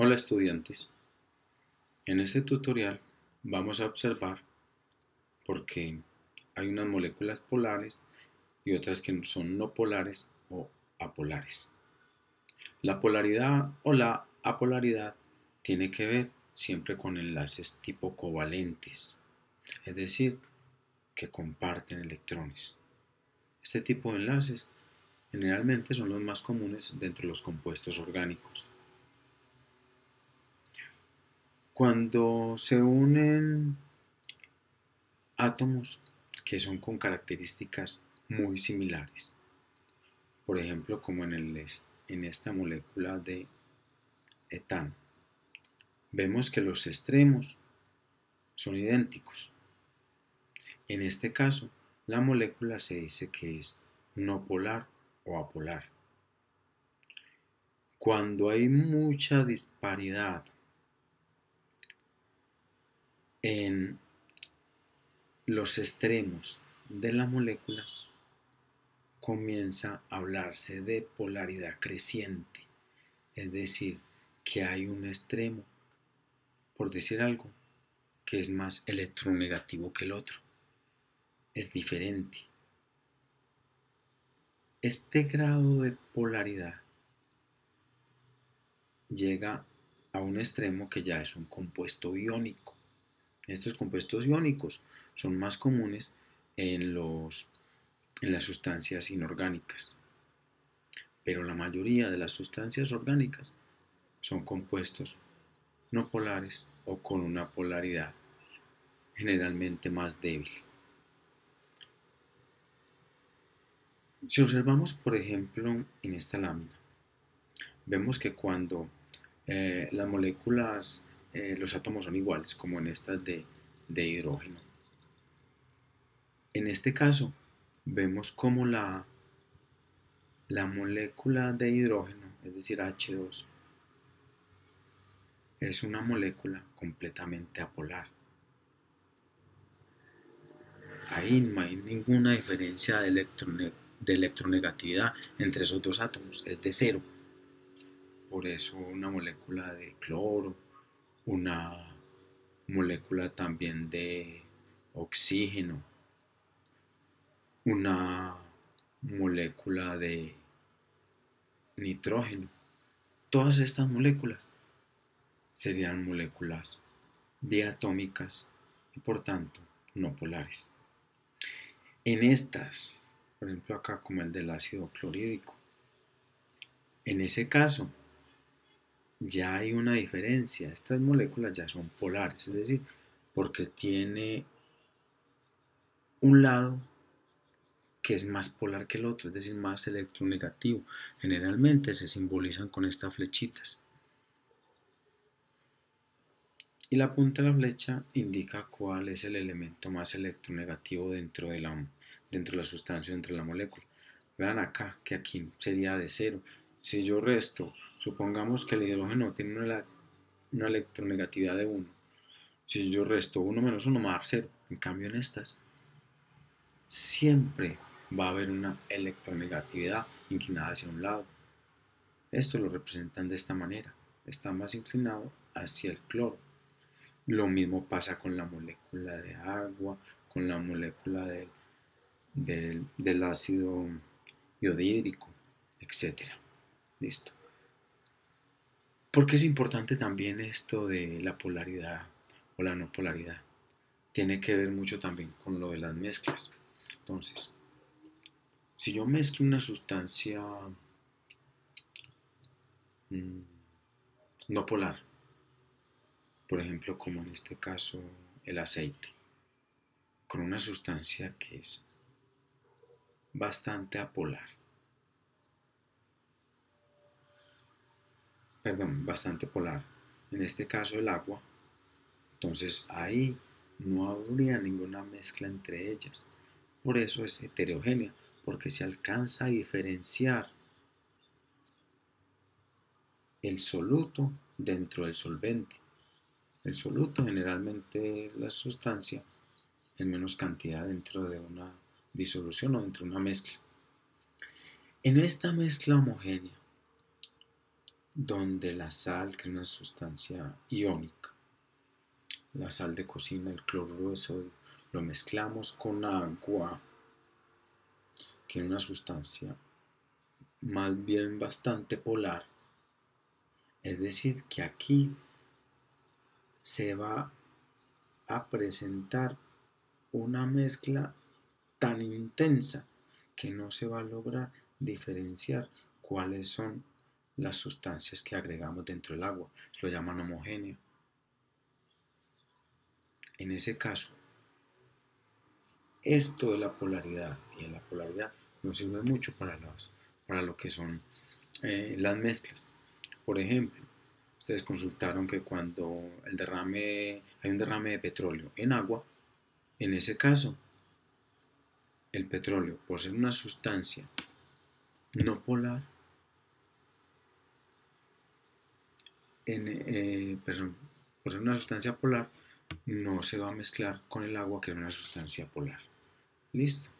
Hola estudiantes, en este tutorial vamos a observar por qué hay unas moléculas polares y otras que son no polares o apolares. La polaridad o la apolaridad tiene que ver siempre con enlaces tipo covalentes, es decir, que comparten electrones. Este tipo de enlaces generalmente son los más comunes dentro de los compuestos orgánicos. Cuando se unen átomos que son con características muy similares. Por ejemplo, como en esta molécula de etano. Vemos que los extremos son idénticos. En este caso, la molécula se dice que es no polar o apolar. Cuando hay mucha disparidad en los extremos de la molécula, comienza a hablarse de polaridad creciente, es decir, que hay un extremo, por decir algo, que es más electronegativo que el otro, es diferente. Este grado de polaridad llega a un extremo que ya es un compuesto iónico. Estos compuestos iónicos son más comunes en las sustancias inorgánicas, pero la mayoría de las sustancias orgánicas son compuestos no polares o con una polaridad generalmente más débil. Si observamos, por ejemplo, en esta lámina, vemos que cuando las moléculas, los átomos son iguales, como en estas de hidrógeno, en este caso vemos como la molécula de hidrógeno, es decir, H2, es una molécula completamente apolar. Ahí no hay ninguna diferencia de electronegatividad entre esos dos átomos, es de cero. Por eso una molécula de cloro, una molécula también de oxígeno, una molécula de nitrógeno, todas estas moléculas serían moléculas diatómicas y por tanto no polares. En estas, por ejemplo acá como el del ácido clorhídrico, en ese caso ya hay una diferencia, estas moléculas ya son polares, es decir, porque tiene un lado que es más polar que el otro, es decir, más electronegativo. Generalmente se simbolizan con estas flechitas. Y la punta de la flecha indica cuál es el elemento más electronegativo dentro de la sustancia, dentro de la molécula. Vean acá, que aquí sería de cero. Si yo resto, supongamos que el hidrógeno tiene una electronegatividad de 1. Si yo resto 1 menos 1 me va a dar 0. En cambio en estas, siempre va a haber una electronegatividad inclinada hacia un lado. Esto lo representan de esta manera. Está más inclinado hacia el cloro. Lo mismo pasa con la molécula de agua, con la molécula del ácido iodídrico, etc. Listo. ¿Por qué es importante también esto de la polaridad o la no polaridad? Tiene que ver mucho también con lo de las mezclas. Entonces, si yo mezclo una sustancia no polar, por ejemplo, como en este caso el aceite, con una sustancia que es bastante apolar, perdón, bastante polar, en este caso el agua, entonces ahí no habría ninguna mezcla entre ellas. Por eso es heterogénea, porque se alcanza a diferenciar el soluto dentro del solvente. El soluto generalmente es la sustancia en menos cantidad dentro de una disolución o dentro de una mezcla. En esta mezcla homogénea, donde la sal, que es una sustancia iónica, la sal de cocina, el cloruro de sodio, lo mezclamos con agua, que es una sustancia más bien bastante polar. Es decir, que aquí se va a presentar una mezcla tan intensa que no se va a lograr diferenciar cuáles son las sustancias que agregamos dentro del agua. Lo llaman homogéneo. En ese caso, esto de la polaridad y de la polaridad nos sirve mucho para lo que son las mezclas. Por ejemplo, ustedes consultaron que cuando hay un derrame de petróleo en agua, en ese caso, el petróleo, por ser una sustancia no polar, por ser una sustancia polar, no se va a mezclar con el agua, que es una sustancia polar. ¿Listo?